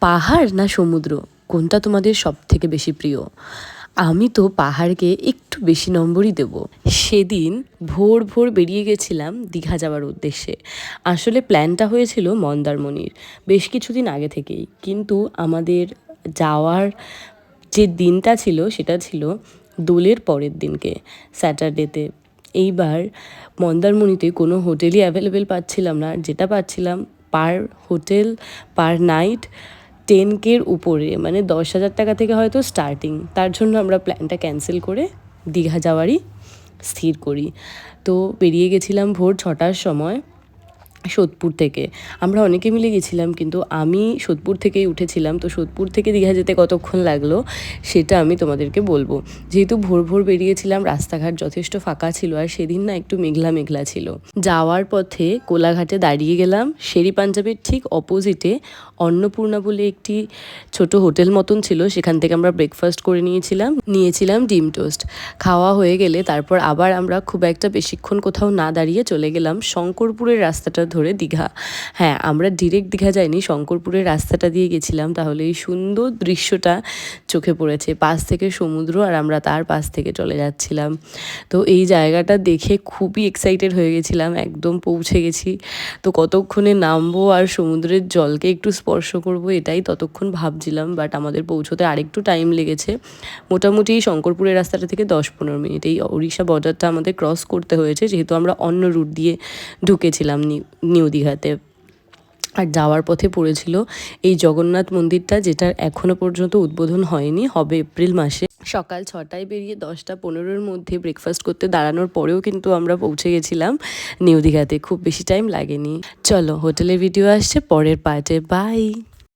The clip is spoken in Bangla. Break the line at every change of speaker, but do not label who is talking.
পাহাড় না সমুদ্র, কোনটা তোমাদের সব থেকে বেশি প্রিয়? আমি তো পাহাড়কে একটু বেশি নম্বরই দেব। সেদিন ভোর ভোর বেরিয়ে গেছিলাম দীঘা যাওয়ার উদ্দেশ্যে। আসলে প্ল্যানটা হয়েছিল মন্দারমণির বেশ কিছুদিন আগে থেকেই, কিন্তু আমাদের যাওয়ার যে দিনটা ছিল সেটা ছিল দোলের পরের দিনকে, স্যাটারডেতে। এইবার মন্দারমণিতে কোনো হোটেলই অ্যাভেলেবেল পাচ্ছিলাম না, যেটা পাচ্ছিলাম পার হোটেল পার নাইট 10K-র উপরে, মানে 10,000 টাকা থেকে হয়তো স্টার্টিং। তার জন্য আমরা প্ল্যানটা ক্যান্সেল করে দীঘা যাওয়ারই স্থির করি। তো বেরিয়ে গেছিলাম ভোর 6টার সময় সোদপুর থেকে। আমরা অনেকে মিলে গেছিলাম, কিন্তু আমি সোদপুর থেকেই উঠেছিলাম। তো সোদপুর থেকে দীঘা যেতে কতক্ষণ লাগলো সেটা আমি তোমাদেরকে বলবো। যেহেতু ভোর ভোর বেরিয়েছিলাম, রাস্তাঘাট যথেষ্ট ফাঁকা ছিল, আর সেদিন না একটু মেঘলা মেঘলা ছিল। যাওয়ার পথে কোলাঘাটে দাঁড়িয়ে গেলাম। শেরি পাঞ্জাবের ঠিক অপোজিটে অন্নপূর্ণা বলে একটি ছোট হোটেল মতন ছিল, সেখান থেকে আমরা ব্রেকফাস্ট করে নিয়েছিলাম ডিম টোস্ট। খাওয়া হয়ে গেলে তারপর আবার আমরা খুব একটা বেশিক্ষণ কোথাও না দাঁড়িয়ে চলে গেলাম শঙ্করপুরের রাস্তাটা ধরে দীঘা। হ্যাঁ, আমরা ডিরেক্ট দীঘা যাইনি, শঙ্করপুরের রাস্তাটা দিয়ে গেছিলাম। তাহলে এই সুন্দর দৃশ্যটা চোখে পড়েছে, পাশ থেকে সমুদ্র আর আমরা তার পাশ থেকে চলে যাচ্ছিলাম। তো এই জায়গাটা দেখে খুবই এক্সাইটেড হয়ে গেছিলাম। একদম পৌঁছে গেছি, তো কতক্ষণে নামবো আর সমুদ্রের জলকে একটু স্পর্শ করব এটাই ততক্ষণ ভাবছিলাম। বাট আমাদের পৌঁছোতে আরেকটু টাইম লেগেছে, মোটামুটি শঙ্করপুরের রাস্তাটা থেকে 10-15 মিনিট। এই ওড়িশা বর্ডারটা আমাদের ক্রস করতে হয়েছে, যেহেতু আমরা অন্য রুট দিয়ে ঢুকেছিলাম নিউ দীঘাতে। আর যাওয়ার পথে পড়েছিল এই জগন্নাথ মন্দিরটা, যেটার এখনও পর্যন্ত উদ্বোধন হয়নি, হবে এপ্রিল মাসে। সকাল 6টায় বেরিয়ে 10টা 15-র মধ্যে ব্রেকফাস্ট করতে দাঁড়ানোর পরেও কিন্তু আমরা পৌঁছে গেছিলাম নিউ দীঘাতে। খুব বেশি টাইম লাগেনি। চলো, হোটেলের ভিডিও আসছে পরের পার্টে। বাই।